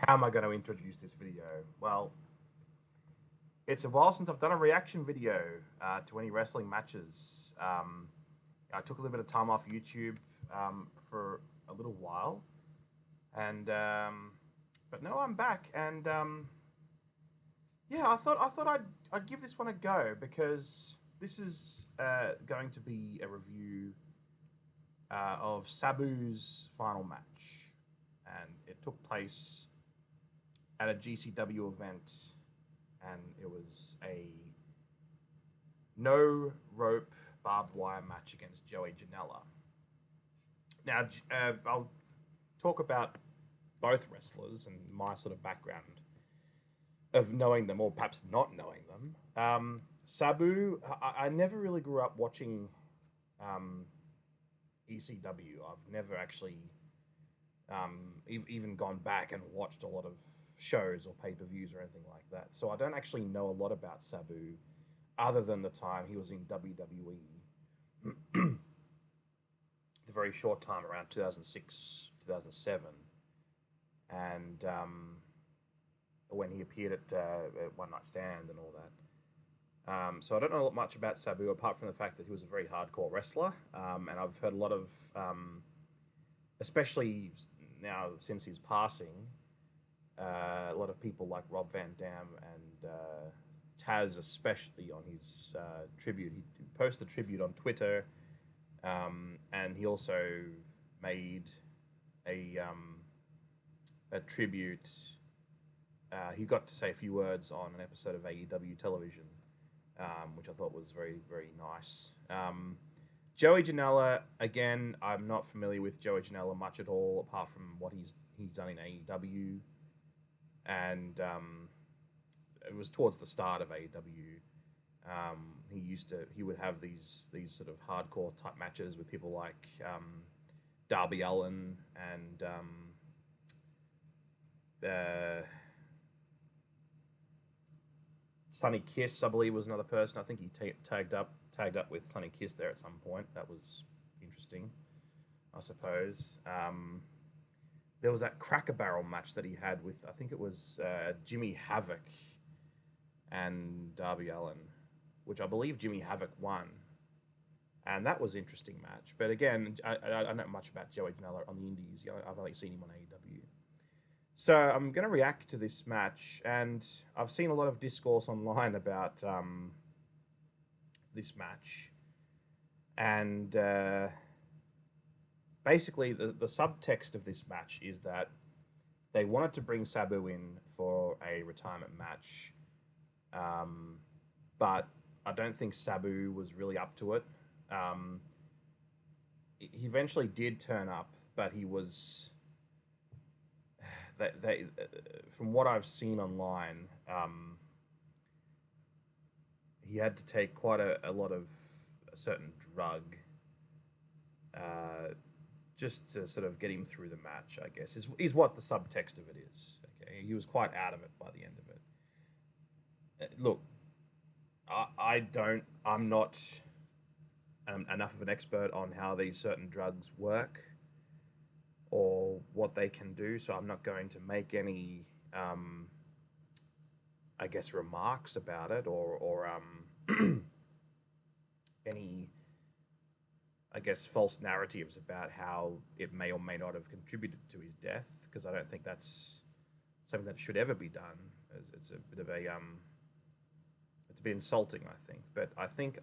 How am I going to introduce this video? Well, it's a while since I've done a reaction video to any wrestling matches. I took a little bit of time off YouTube for a little while, and but now I'm back, and yeah, I thought I'd give this one a go because this is going to be a review of Sabu's final match, and it took place at a GCW event, and it was a no rope barbed wire match against Joey Janela. Now, I'll talk about both wrestlers and my sort of background of knowing them, or perhaps not knowing them. Sabu, I never really grew up watching ECW. I've never actually even gone back and watched a lot of shows or pay-per-views or anything like that. So I don't actually know a lot about Sabu other than the time he was in WWE. The very short time around 2006, 2007. And when he appeared at One Night Stand and all that. So I don't know much about Sabu apart from the fact that he was a very hardcore wrestler. And I've heard a lot of, especially now since his passing, a lot of people like Rob Van Dam and Taz, especially on his tribute. He posted the tribute on Twitter, and he also made a tribute. He got to say a few words on an episode of AEW television, which I thought was very, very nice. Joey Janela, again, I'm not familiar with Joey Janela much at all, apart from what he's done in AEW. And it was towards the start of AEW. He would have these sort of hardcore type matches with people like Darby Allin and Sonny Kiss, I believe, was another person. I think he tagged up with Sonny Kiss there at some point. That was interesting, I suppose. There was that Cracker Barrel match that he had with, I think it was Jimmy Havoc and Darby Allin, which I believe Jimmy Havoc won. And that was an interesting match. But again, I don't know much about Joey Janela on the indies. I've only seen him on AEW. So I'm going to react to this match, and I've seen a lot of discourse online about this match. And basically, the subtext of this match is that they wanted to bring Sabu in for a retirement match, but I don't think Sabu was really up to it. He eventually did turn up, but he was. They from what I've seen online, he had to take quite a lot of a certain drug just to sort of get him through the match, I guess, is what the subtext of it is. Okay, he was quite out of it by the end of it. Look, I'm not enough of an expert on how these certain drugs work or what they can do, so I'm not going to make any, I guess, remarks about it or any, I guess, false narratives about how it may or may not have contributed to his death, because I don't think that's something that should ever be done. It's a bit of it's a bit insulting, I think. But I think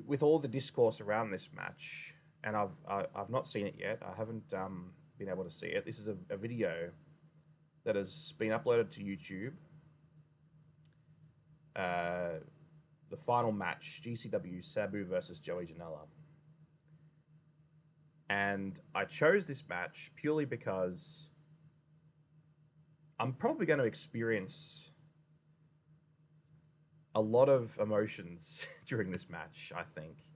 with all the discourse around this match, and I've not seen it yet. I haven't been able to see it. This is a video that has been uploaded to YouTube. The final match, GCW Sabu versus Joey Janela. And I chose this match purely because I'm probably going to experience a lot of emotions during this match, I think.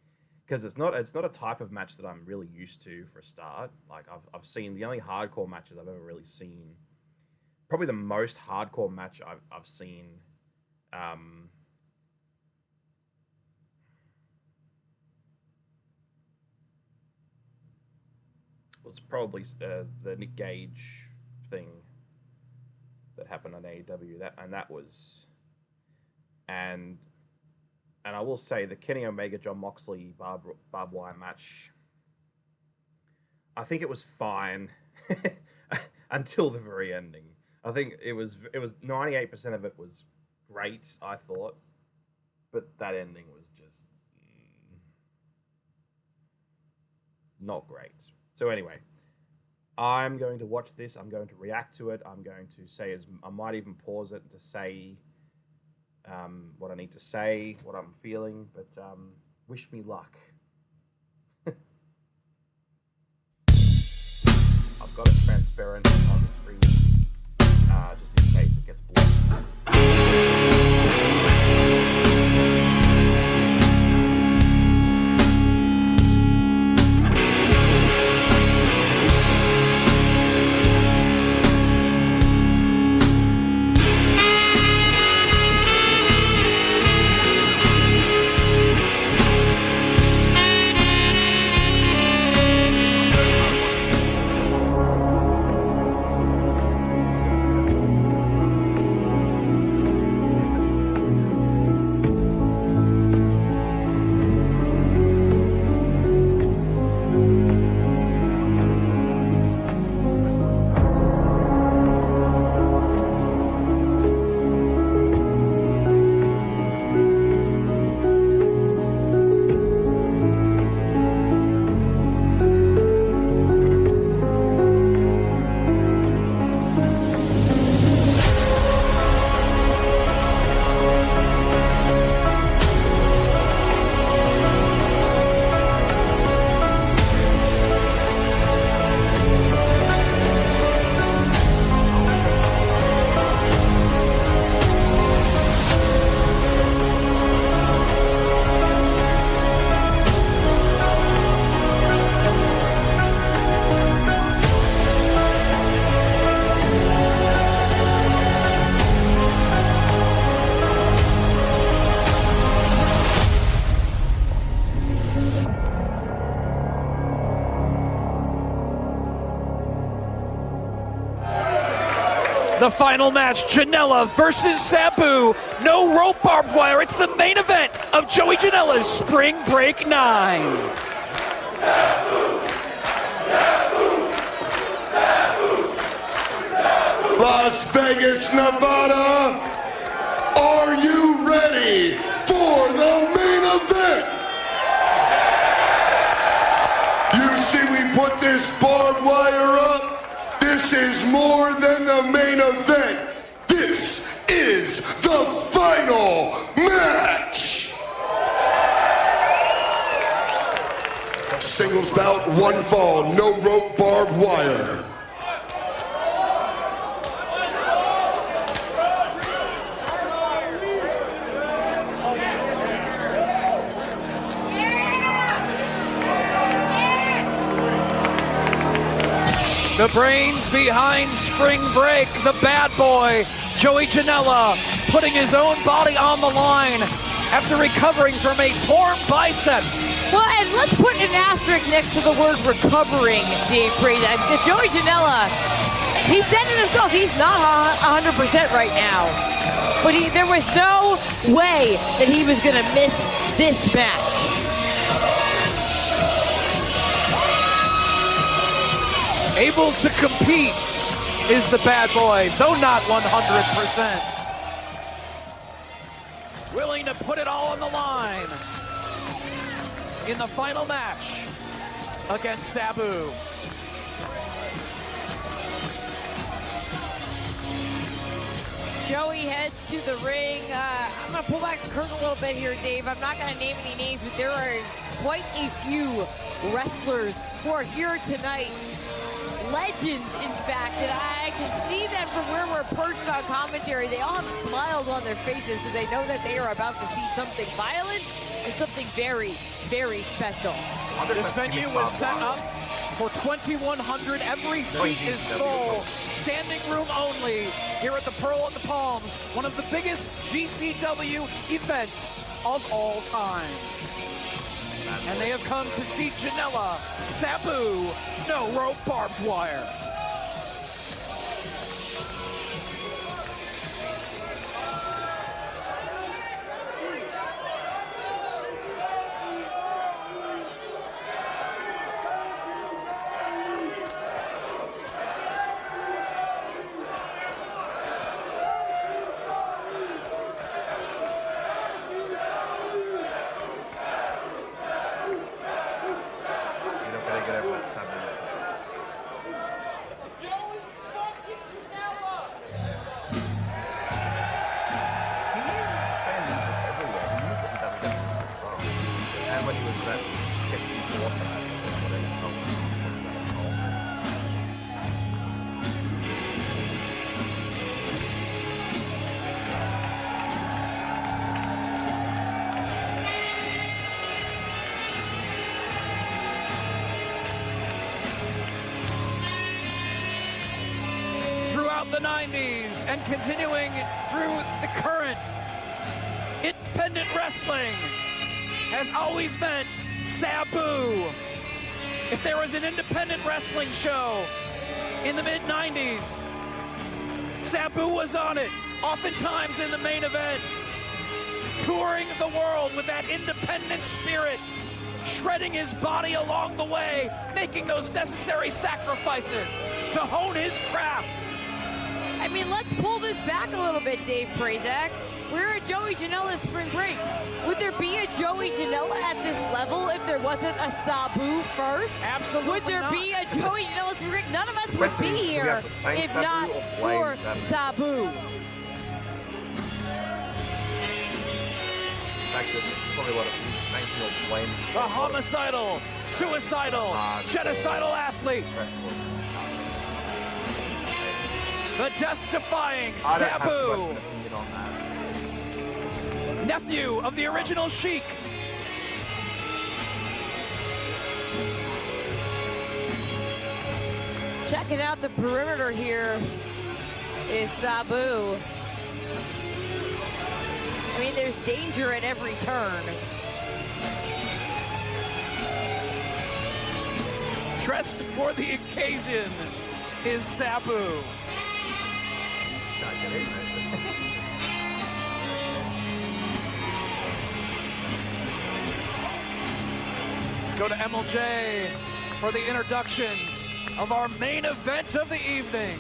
Because it's not a type of match that I'm really used to for a start. Like I've seen the only hardcore matches I've ever really seen. Probably the most hardcore match I've seen. Was probably the Nick Gage thing happened on AEW. That was, and I will say the Kenny Omega John Moxley Barbed Wire match, I think it was fine until the very ending. I think it was 98% of it was great, I thought, but that ending was just not great. So anyway, I'm going to watch this. I'm going to react to it. I'm going to say, I might even pause it to say what I need to say, what I'm feeling, but wish me luck. I've got it transparent on the screen, just in case it gets blurred. The final match, Janela versus Sabu. No rope barbed wire. It's the main event of Joey Janela's Spring Break 9. Las Vegas, Nevada, are you ready for the main event? You see we put this barbed wire up. This is more than the main event. This is the final match. Singles bout, one fall, no rope, barbed wire. The brains behind Spring Break, the bad boy, Joey Janela, putting his own body on the line after recovering from a torn biceps. Well, and let's put an asterisk next to the word recovering, Dave Brady. Joey Janela, he said it himself, he's not 100% right now. But there was no way that he was going to miss this match. Able to compete is the bad boy, though not 100%. Willing to put it all on the line in the final match against Sabu. Joey heads to the ring. I'm going to pull back the curtain a little bit here, Dave. I'm not going to name any names, but there are quite a few wrestlers who are here tonight. Legends, in fact, and I can see them from where we're perched on commentary. They all have smiles on their faces because they know that they are about to see something violent and something very, very special. This venue was set up for 2,100. Every seat is full. Standing room only here at the Pearl of the Palms, one of the biggest GCW events of all time. And they have come to see Janela, Sabu, no rope barbed wire. was that gets before that. Throughout the 90s and continuing through the current, independent wrestling has always meant Sabu. If there was an independent wrestling show in the mid-90s, Sabu was on it, oftentimes in the main event, touring the world with that independent spirit, shredding his body along the way, making those necessary sacrifices to hone his craft. I mean, let's pull this back a little bit, Dave Prazak. We're at Joey Janela's spring break. Would there be a Joey Janela at this level if there wasn't a Sabu first? Absolutely Would there not. be a Joey Janela spring break? None of us would be here if not for Sabu. In fact, there's probably a lot of thanking or blame. The homicidal, suicidal, genocidal athlete. The death-defying I don't have too much of Sabu, an opinion on that. nephew of the original Sheik. Checking out the perimeter here is Sabu. I mean, there's danger at every turn. Dressed for the occasion is Sabu. Let's go to MLJ for the introductions of our main event of the evening.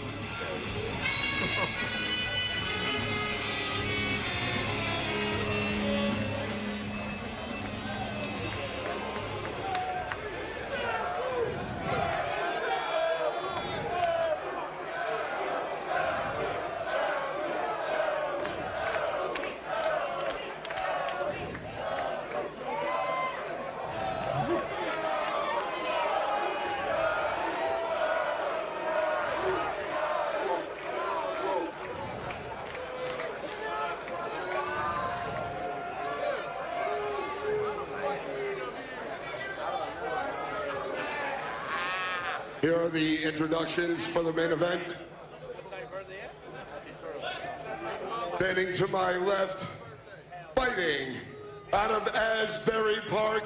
Here are the introductions for the main event. Standing to my left, fighting out of Asbury Park,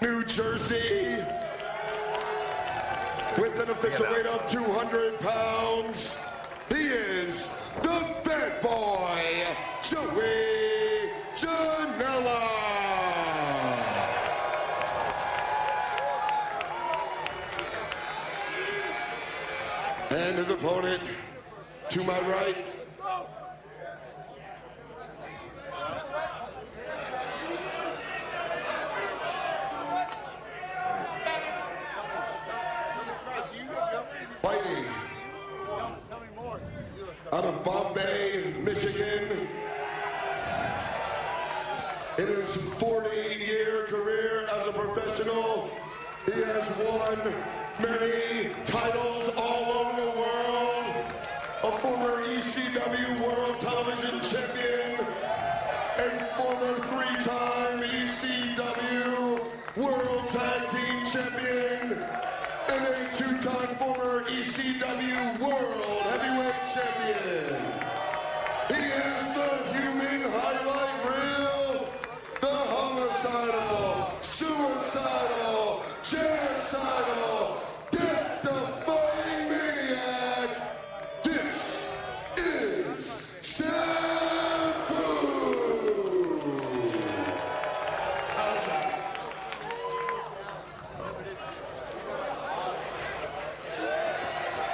New Jersey, with an official weight of 200 pounds, he is the bad boy, Joey Janela. And his opponent, to my right, fighting out of Bombay, Michigan, in his 40-year career as a professional, he has won many titles all over the world. A former ECW World Television Champion, a former three-time ECW World Tag Team Champion, and a two-time former ECW World Heavyweight Champion. He is the human highlight reel, the homicidal, suicidal, genocidal, death-defying maniac. This is Sabu.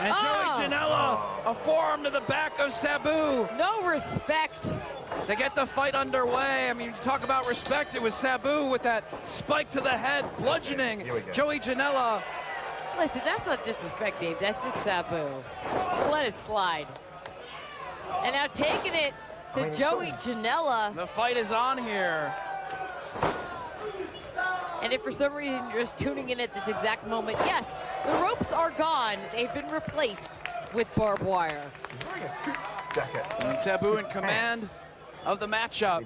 And Joey Janela, a forearm to the back of Sabu. No respect. To get the fight underway, I mean, talk about respect. It was Sabu with that spike to the head, bludgeoning Here we go. Joey Janela. Listen, that's not disrespect, Dave. That's just Sabu. Let it slide. And now taking it to Joey Janela. The fight is on here. And And if for some reason you're just tuning in at this exact moment, yes, the ropes are gone. They've been replaced with barbed wire. He's wearing a suit jacket. And Sabu in command of the matchup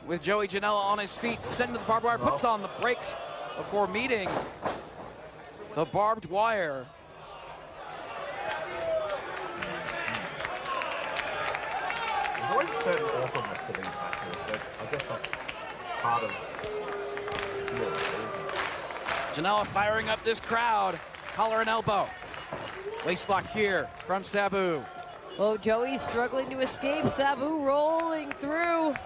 with Joey Janela on his feet, sending the barbed wire, puts on the brakes before meeting the barbed wire. There's always a certain awkwardness to these matches, but I guess that's part of Janela firing up this crowd, collar and elbow. Waistlock here from Sabu. Oh, Joey's struggling to escape. Sabu rolling through.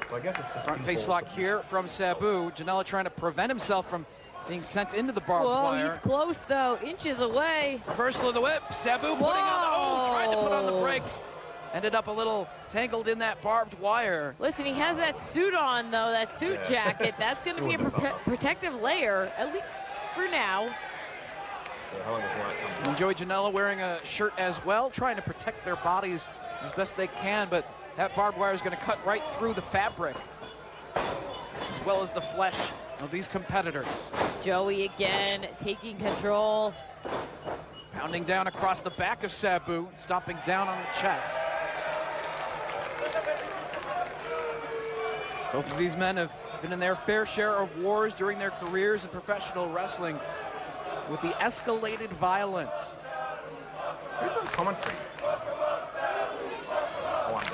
So I guess it's just Front face lock here from Sabu. Janela trying to prevent himself from being sent into the barbed wire. He's close though, inches away. Reversal of the whip. Sabu putting on the, trying to put on the brakes. Ended up a little tangled in that barbed wire. Listen, he has that suit on though, that suit jacket. That's going to be a protective layer, at least for now. And Joey Janela wearing a shirt as well, trying to protect their bodies as best they can, but that barbed wire is going to cut right through the fabric, as well as the flesh of these competitors. Joey again taking control. Pounding down across the back of Sabu, stomping down on the chest. Both of these men have been in their fair share of wars during their careers in professional wrestling with the escalated violence. Who's on commentary? I wonder.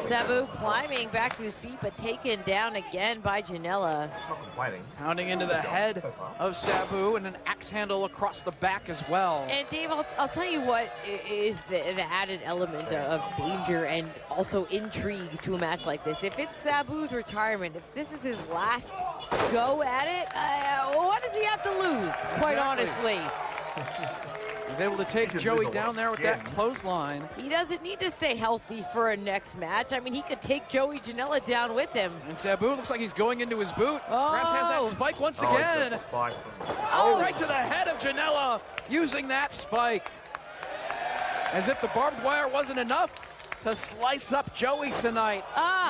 Sabu climbing back to his feet, but taken down again by Janela. Not complaining. Pounding into the head of Sabu and an axe handle across the back as well. And Dave, I'll tell you what is the added element of danger and also intrigue to a match like this. If it's Sabu's retirement, if this is his last go at it, what does he have to lose, quite honestly? He's able to take Joey down there with that clothesline. He doesn't need to stay healthy for a next match. I mean, he could take Joey Janela down with him. And Sabu looks like he's going into his boot. Perhaps has that spike once again. Spike. Right to the head of Janela, using that spike. As if the barbed wire wasn't enough to slice up Joey tonight.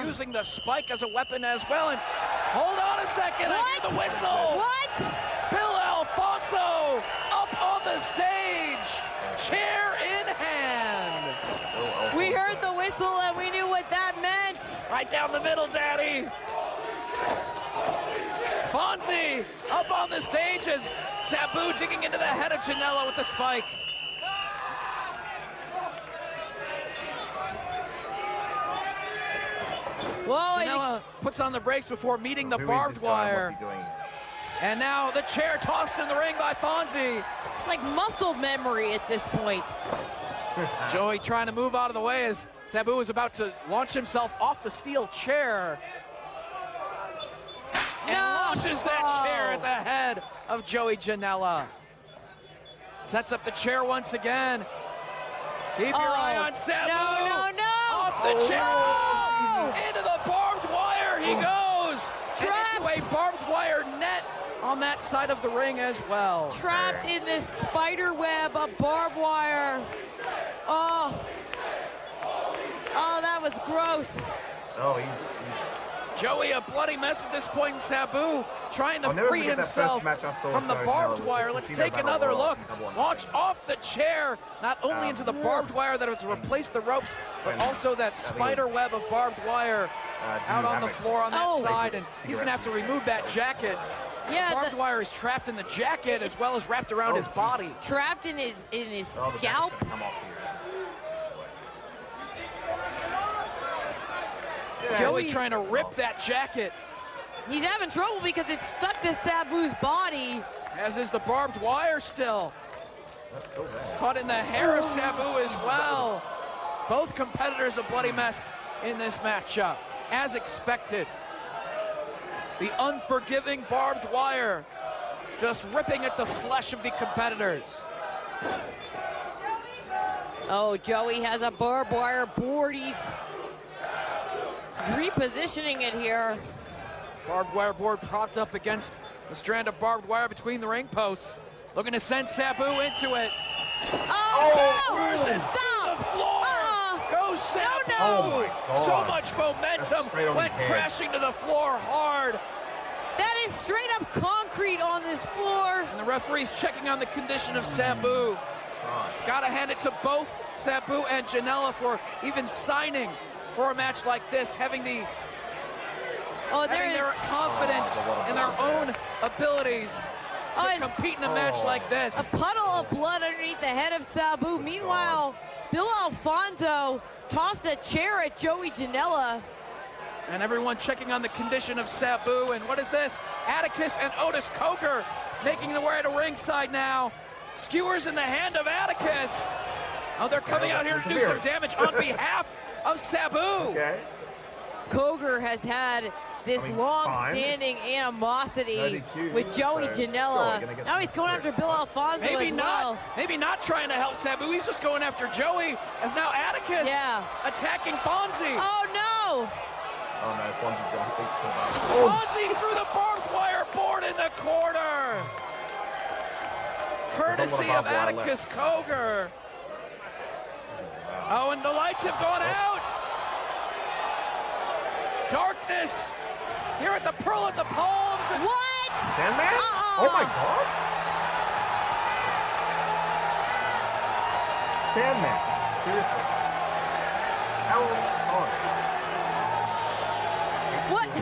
Using the spike as a weapon as well. And hold on a second, after the whistle. What? Bill Alfonso up on the stage, chair in hand. We heard the whistle and we knew what that meant. Right down the middle, Daddy. Fonzie up on the stage as Sabu digging into the head of Janela with the spike. Whoa, Janela puts on the brakes before meeting the barbed wire. What's he doing? And now the chair tossed in the ring by Fonzie. It's like muscle memory at this point. Joey trying to move out of the way as Sabu is about to launch himself off the steel chair. And launches that chair at the head of Joey Janela. Sets up the chair once again. Keep your eye on Sabu. No. Off the chair. Into the barbed wire he goes. And into a barbed wire net on that side of the ring as well. Trapped in this spider web of barbed wire. Oh, that was gross. Oh, he's Joey a bloody mess at this point. Sabu trying to free himself from the barbed wire. Let's take another look. Launch off the chair, not only into the barbed wire that has replaced the ropes, but also that spider web of barbed wire out on the floor on that side. And he's going to have to remove that jacket. Yeah, the barbed wire is trapped in the jacket as well as wrapped around his body. Trapped in his scalp. Joey trying to rip that jacket. He's having trouble because it's stuck to Sabu's body. As is the barbed wire still. That's still there. Caught in the hair of Sabu as well. Both competitors a bloody mess in this matchup, as expected. The unforgiving barbed wire just ripping at the flesh of the competitors. Oh, Joey has a barbed wire board. He's repositioning it here. Barbed wire board propped up against the strand of barbed wire between the ring posts. Looking to send Sabu into it. Oh, no! Versus Stop! the floor. Goes Sabu. no! God. So much That's momentum straight on went his head. crashing to the floor hard. That is straight up concrete on this floor. And the referee's checking on the condition of Sabu. Gotta hand it to both Sabu and Janela for even signing for a match like this, having their confidence in their own abilities to compete in a match like this. A puddle of blood underneath the head of Sabu. Meanwhile, Bill Alfonso tossed a chair at Joey Janela. And everyone checking on the condition of Sabu. And what is this? Atticus and Otis Coker making their way to ringside now. Skewers in the hand of Atticus. Oh, they're coming out here to do some damage on behalf of Sabu. Okay. Coker has had this long-standing animosity with Joey Janela. Now he's going after Bill Alfonso as well. Maybe not trying to help Sabu. He's just going after Joey, as now Atticus attacking Fonzie. Oh, no! Oh, no, Fonzie's going to beat somebody. Fonzie through the barbed wire board in the corner. Courtesy of Atticus Coker. Oh, and the lights have gone out. Darkness here at the Pearl at the Palms. And what? Sandman? Oh my God. Sandman. Seriously. How on? What?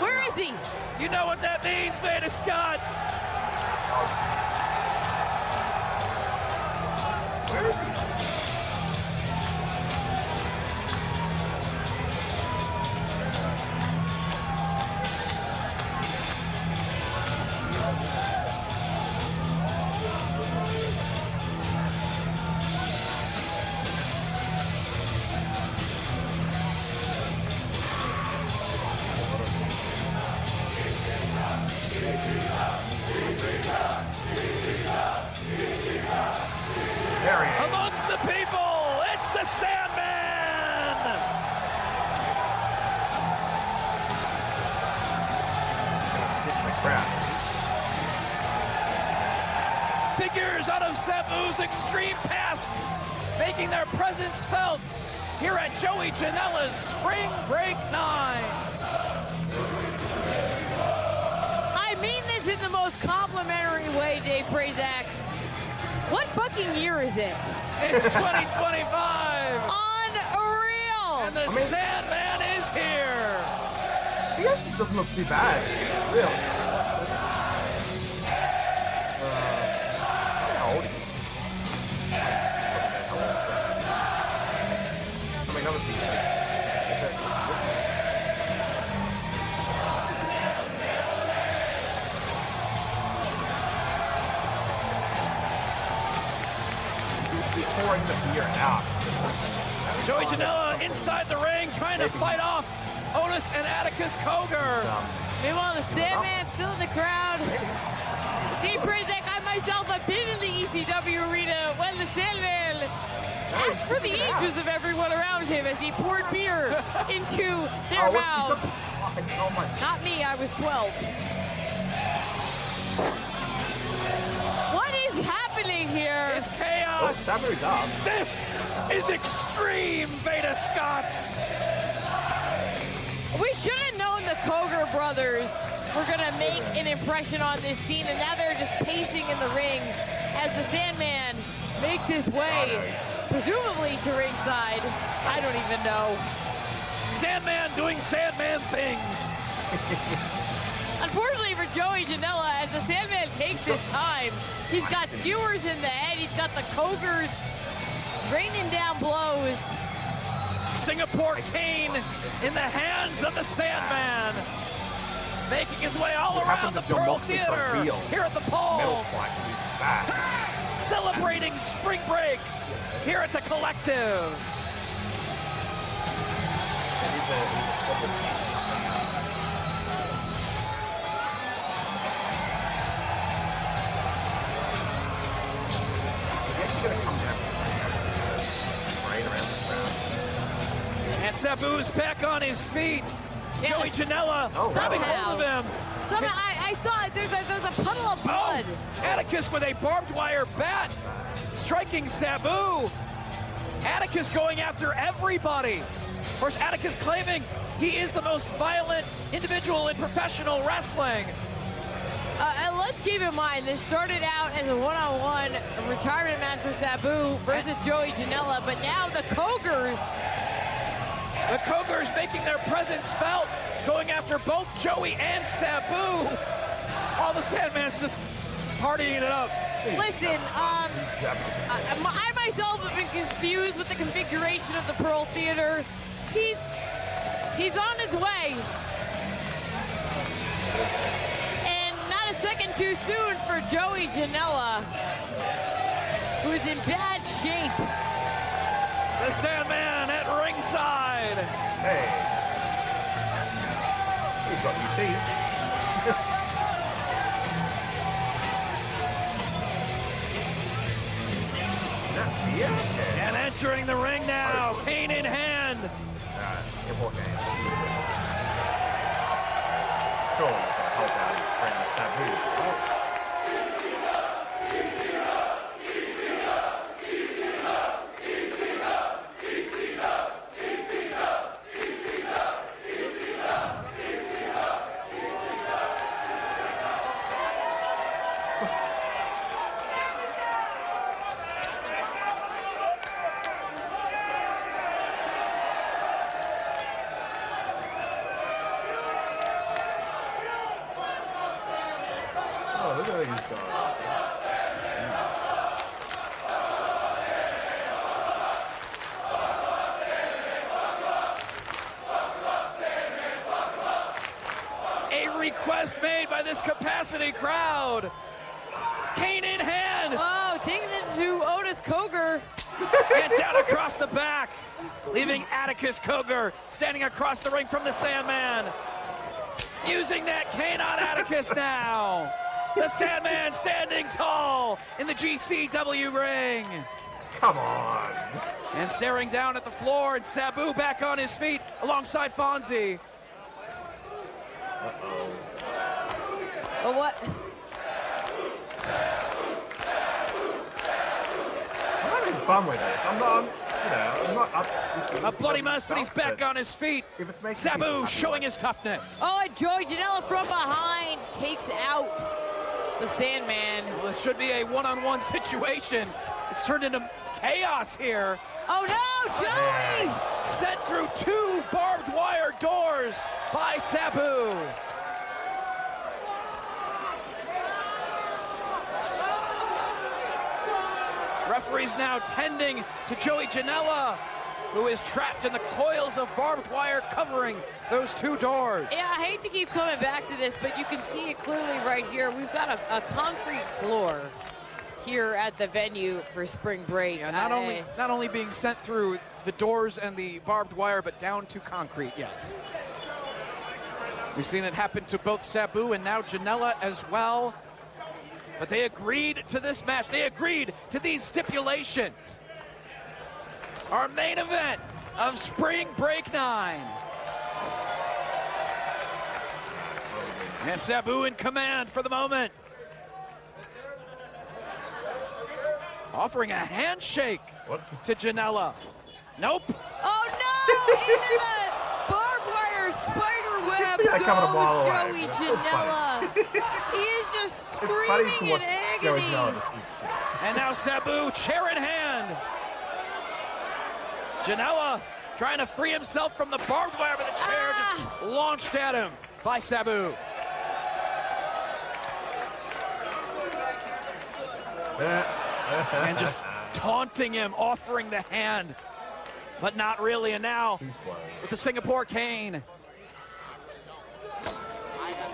Where is he? you know what that means, Veda Scott. Where is he? Amongst the people, it's the Sandman! Sit in the crowd. Figures out of Sabu's extreme past, making their presence felt here at Joey Janela's Spring Break 9. I mean this in the most complimentary way, Dave Prazak. What fucking year is it? It's 2025. Unreal. And the Sandman is here. He actually doesn't look too bad, really. How old is he? I mean, obviously. Pouring the beer out. Joey Janela inside the ring, trying to fight off Otis and Atticus Coker. Meanwhile, the Sandman's still in the crowd. Dave Prazak, I myself have been in the ECW arena when the Sandman asked for the ages of everyone around him as he poured beer into their mouths. Not me, I was 12. What is happening here? It's chaos. Sabu's up. This is extreme, Veda Scott. We should have known the Coger brothers were going to make an impression on this scene, and now they're just pacing in the ring as the Sandman makes his way, presumably to ringside. I don't even know. Sandman doing Sandman things. Unfortunately for Joey Janela, as the Sandman takes his time, he's got skewers in the head, he's got the Cogers raining down blows. Singapore cane in the hands of the Sandman. Making his way all around the Pearl Theater here at the Palms. Celebrating spring break here at the Collective. And Sabu's back on his feet. Joey Janela grabbing hold of him. Somehow, I saw it. There's a puddle of blood. Atticus with a barbed wire bat, striking Sabu. Atticus going after everybody. Of course, Atticus claiming he is the most violent individual in professional wrestling. And let's keep in mind, this started out as a one-on-one retirement match for Sabu versus Joey Janela, but now the Cogers making their presence felt, going after both Joey and Sabu. All the Sandman's just partying it up. Listen, I myself have been confused with the configuration of the Pearl Theater. He's on his way. And not a second too soon for Joey Janela, who's in bad shape. The Sandman at ringside. Hey. He's got new teeth. And entering the ring now, cane in hand. Sure, he's going to help out his friend Sabu. Look at these guys. A request made by this capacity crowd. Cane in hand. Oh, taking it to Otis Coger. And down across the back, leaving Atticus Coger standing across the ring from the Sandman. Using that cane on Atticus now. The Sandman standing tall in the GCW ring. Come on. And staring down at the floor, and Sabu back on his feet alongside Fonzie. Uh-oh. But what? I'm having fun with this. I'm not. A bloody mess, but he's back on his feet. If it's making Sabu showing his toughness. Oh, and Joey Janela from behind takes out the Sandman. Well, this should be a one-on-one situation. It's turned into chaos here. Oh no, Joey! Sent through 2 barbed wire doors by Sabu. Referee's now tending to Joey Janela, who is trapped in the coils of barbed wire covering those 2 doors. Yeah, I hate to keep coming back to this, but you can see it clearly right here. We've got a concrete floor here at the venue for spring break. Yeah, not only being sent through the doors and the barbed wire, but down to concrete, yes. We've seen it happen to both Sabu and now Janela as well. But they agreed to this match. They agreed to these stipulations. Our main event of Spring Break 9. And Sabu in command for the moment. Offering a handshake to Janela. Nope. Oh no! Into the barbed wire spider web goes Joey Janela. He is just screaming in agony. And now Sabu, chair in hand. Janela trying to free himself from the barbed wire, but the chair just launched at him by Sabu. And just taunting him, offering the hand, but not really. And now with the Singapore cane,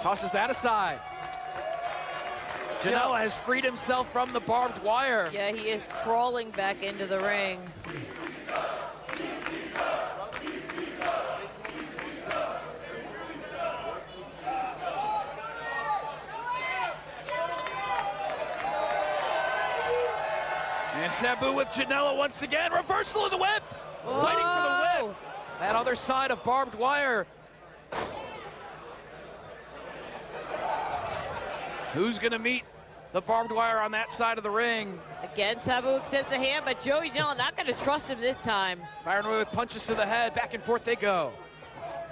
tosses that aside. Janela has freed himself from the barbed wire. Yeah, he is crawling back into the ring. And Sabu with Janela once again. Reversal of the whip. Whoa. Fighting for the whip. That other side of barbed wire. Who's going to meet the barbed wire on that side of the ring. Again, Sabu extends a hand, but Joey Janela not going to trust him this time. Firing away with punches to the head. Back and forth they go.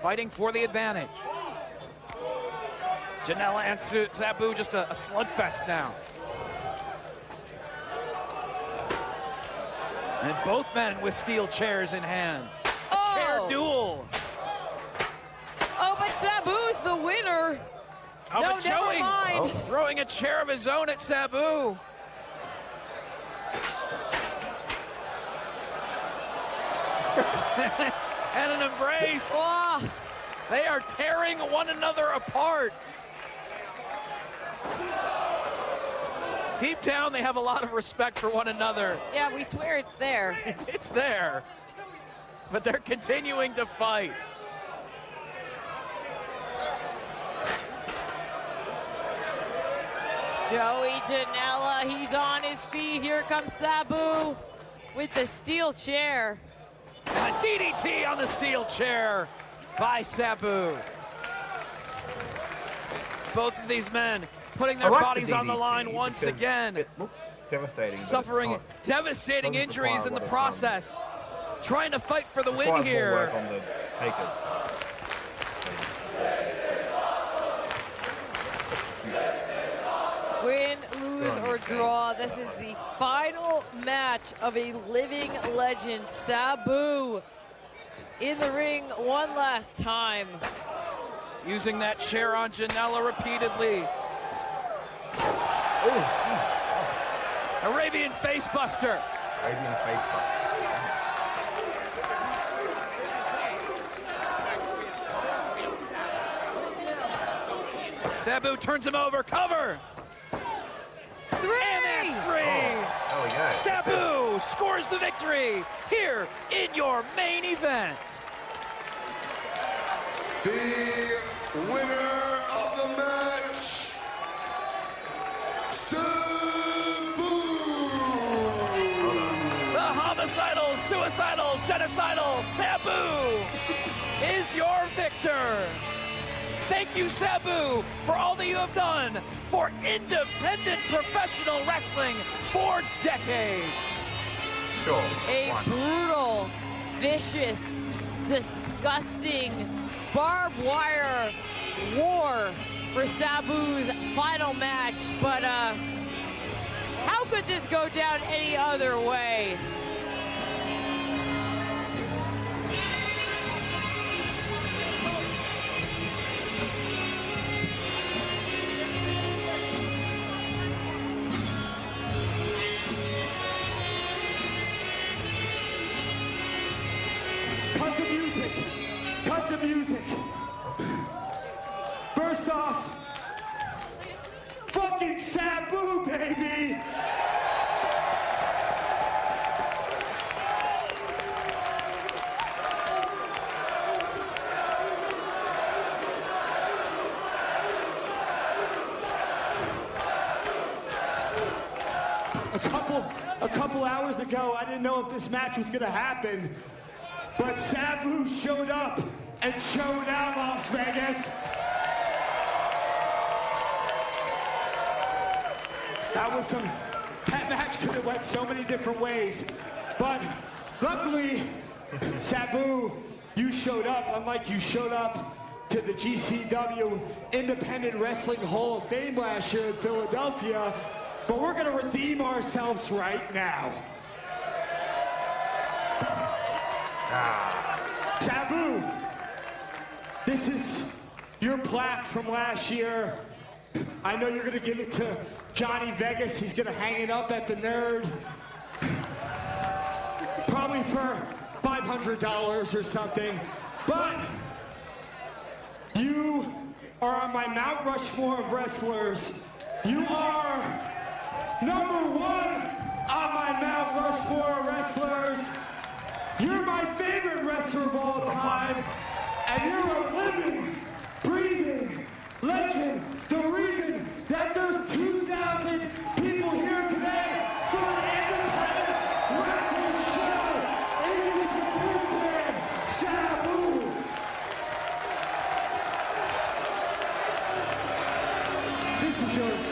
Fighting for the advantage. Janela and Sabu just a slugfest now. And both men with steel chairs in hand. A chair duel. Oh, but Sabu's the winner. Oh, No, but never Joey mind. throwing a chair of his own at Sabu. And an embrace. Oh, They are tearing one another apart. Deep down, they have a lot of respect for one another. yeah, we swear it's there. It's there. But they're continuing to fight. Joey Janela, he's on his feet. Here comes Sabu with the steel chair. A DDT on the steel chair by Sabu. Both of these men putting their bodies on the line once again. It looks devastating. Suffering devastating doesn't injuries in the require a lot of process. Trying to fight for the win requires more here. work on the takers. Win, lose, or draw, this is the final match of a living legend. Sabu in the ring one last time. Using that chair on Janela repeatedly. Oh, Jesus. Arabian facebuster. Arabian facebuster. Sabu turns him over. Cover. Three! And that's three. There we go. Sabu scores the victory here in your main event. The winner of the match, Sabu! The homicidal, suicidal, genocidal Sabu is your victor. Thank you, Sabu, for all that you have done for independent professional wrestling for decades. Sure. A One. brutal, vicious, disgusting, barbed wire war for Sabu's final match. But how could this go down any other way? Cut the music. Cut the music. First off, fucking Sabu, baby. A couple hours ago, I didn't know if this match was gonna happen. But Sabu showed up and showed out, Las Vegas. That match could have went so many different ways. But luckily, Sabu, you showed up, unlike you showed up to the GCW Independent Wrestling Hall of Fame last year in Philadelphia. But we're gonna redeem ourselves right now. Sabu, this is your plaque from last year. I know you're gonna give it to Johnny Vegas. He's gonna hang it up at the Nerd. Probably for $500 or something. But you are on my Mount Rushmore of wrestlers. You are number one on my Mount Rushmore of wrestlers. You're my favorite wrestler of all time, and you're a living, breathing legend. The reason that there's 2,000 people here today for an independent wrestling show is because of this man, Sabu. This is yours.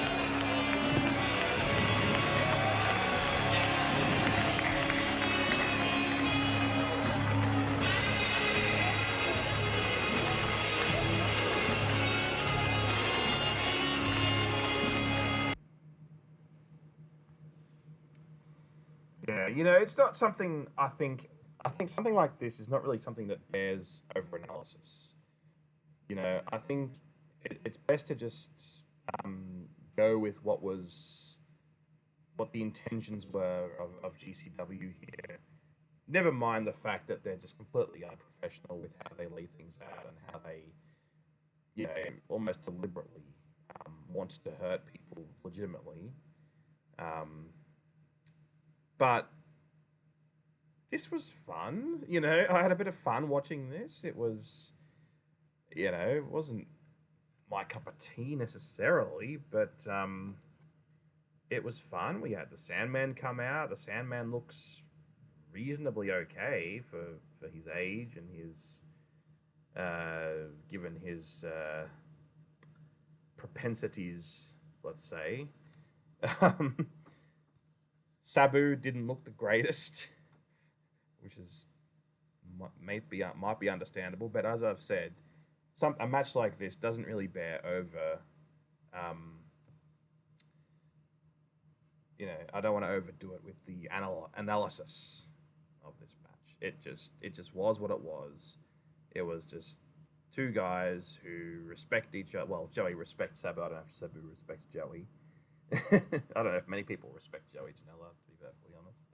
Yeah, you know, it's not something I think something like this is not really something that bears over analysis. You know, I think it's best to just go with what the intentions were of GCW here. Never mind the fact that they're just completely unprofessional with how they lay things out and how they, you know, almost deliberately want to hurt people legitimately. But this was fun. You know, I had a bit of fun watching this. It was, you know, it wasn't my cup of tea necessarily, but it was fun. We had the Sandman come out. The Sandman looks reasonably okay for his age and his given his propensities, let's say. Sabu didn't look the greatest, which is might be understandable. But as I've said, a match like this doesn't really bear over. You know, I don't want to overdo it with the analysis of this match. It just was what it was. It was just two guys who respect each other. Well, Joey respects Sabu. I don't know if Sabu respects Joey. I don't know if many people respect Joey Janela, to be perfectly honest.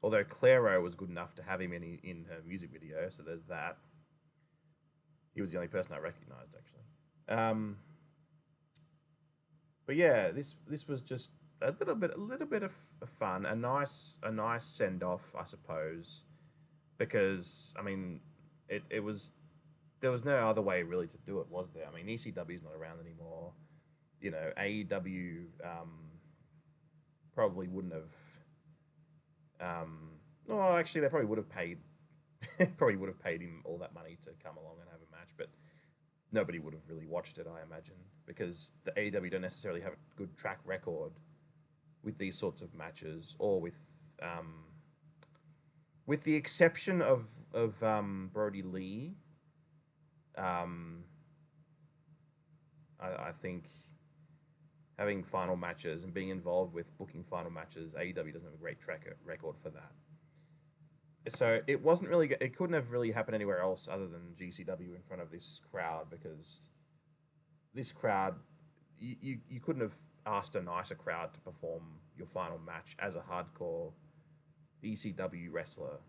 Although Claro was good enough to have him in her music video, so there's that. He was the only person I recognized, actually. But yeah, this was just a little bit of fun, a nice send off, I suppose, because I mean, it was there was no other way really to do it, was there? I mean, ECW's not around anymore. You know, AEW probably wouldn't have. Well, actually, they probably would have paid. Probably would have paid him all that money to come along and have a match, but nobody would have really watched it, I imagine, because the AEW don't necessarily have a good track record with these sorts of matches, or with the exception of Brody Lee. I think having final matches and being involved with booking final matches, AEW doesn't have a great track record for that. So it wasn't really. It couldn't have really happened anywhere else other than GCW in front of this crowd, because this crowd, you couldn't have asked a nicer crowd to perform your final match as a hardcore ECW wrestler.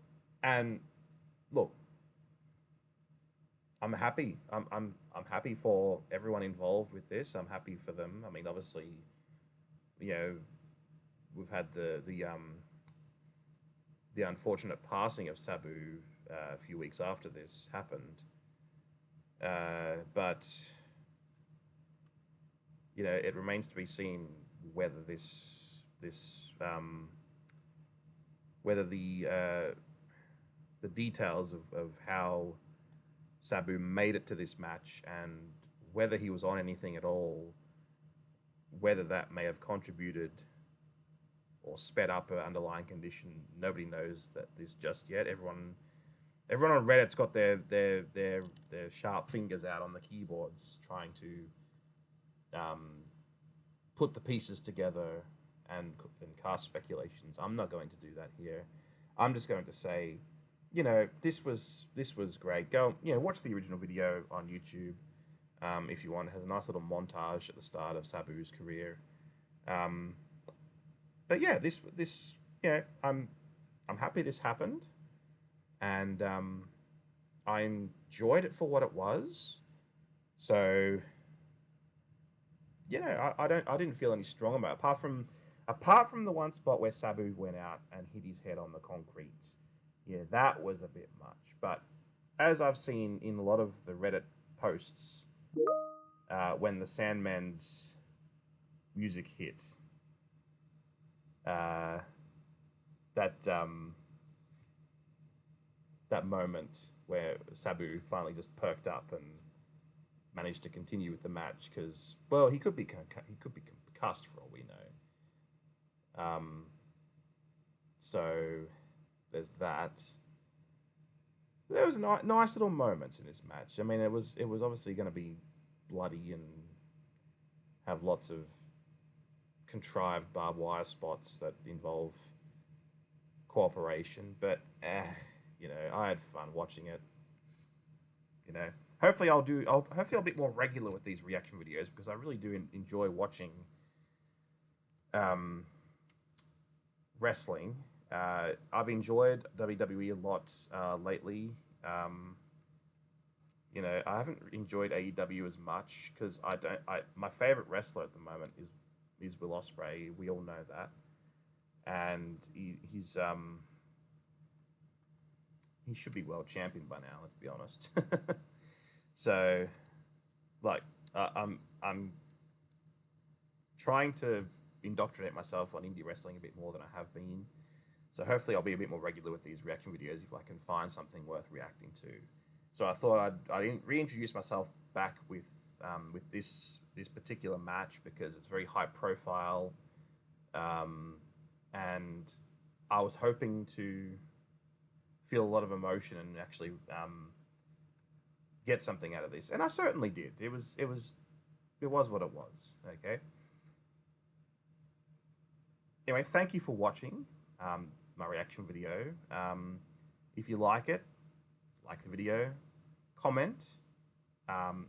And look, I'm happy. I'm happy for everyone involved with this. I'm happy for them. I mean, obviously, you know, we've had the unfortunate passing of Sabu a few weeks after this happened. But you know, it remains to be seen whether whether the details of how Sabu made it to this match and whether he was on anything at all, whether that may have contributed or sped up an underlying condition. Nobody knows this just yet. Everyone on Reddit's got their sharp fingers out on the keyboards trying to put the pieces together and cast speculations. I'm not going to do that here. I'm just going to say, you know, this was great. Go, you know, watch the original video on YouTube if you want. It has a nice little montage at the start of Sabu's career. But yeah, this you know, I'm happy this happened, and I enjoyed it for what it was. So you know, I didn't feel any strong about it, apart from the one spot where Sabu went out and hit his head on the concrete. Yeah, that was a bit much. But as I've seen in a lot of the Reddit posts, when the Sandman's music hit, that moment where Sabu finally just perked up and managed to continue with the match, because, well, he could be concussed for all we know. So there's that. There was nice little moments in this match. I mean, it was obviously going to be bloody and have lots of contrived barbed wire spots that involve cooperation. But you know, I had fun watching it. You know, hopefully I'll be a bit more regular with these reaction videos because I really do enjoy watching wrestling. I've enjoyed WWE a lot lately. You know, I haven't enjoyed AEW as much because my favorite wrestler at the moment is Will Ospreay. We all know that, and he's he should be world champion by now. Let's be honest. So, like, I'm trying to indoctrinate myself on indie wrestling a bit more than I have been. So hopefully I'll be a bit more regular with these reaction videos if I can find something worth reacting to. So I thought I'd reintroduce myself back with this particular match because it's very high profile, and I was hoping to feel a lot of emotion and actually get something out of this, and I certainly did. It was what it was. Okay. Anyway, thank you for watching my reaction video. If you like it, like the video, comment.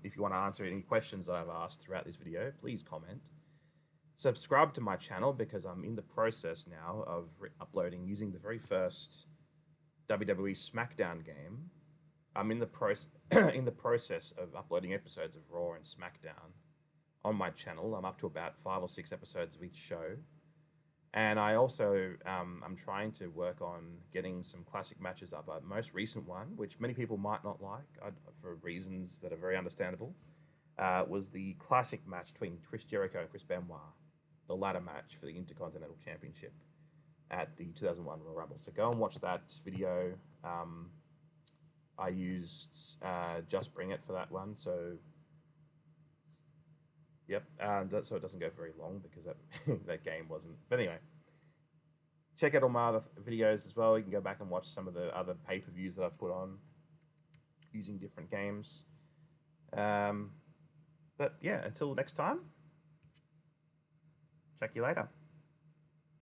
If you want to answer any questions that I've asked throughout this video, please comment. Subscribe to my channel because I'm in the process now of uploading using the very first WWE SmackDown game. I'm in the process of uploading episodes of Raw and SmackDown on my channel. I'm up to about 5 or 6 episodes of each show. And I also, I'm trying to work on getting some classic matches up. Our most recent one, which many people might not like for reasons that are very understandable, was the classic match between Chris Jericho and Chris Benoit, the ladder match for the Intercontinental Championship at the 2001 Royal Rumble. So go and watch that video. I used Just Bring It for that one. So, yep, so it doesn't go very long because that game wasn't. But anyway, check out all my other videos as well. You can go back and watch some of the other pay-per-views that I've put on using different games. But yeah, until next time, check you later.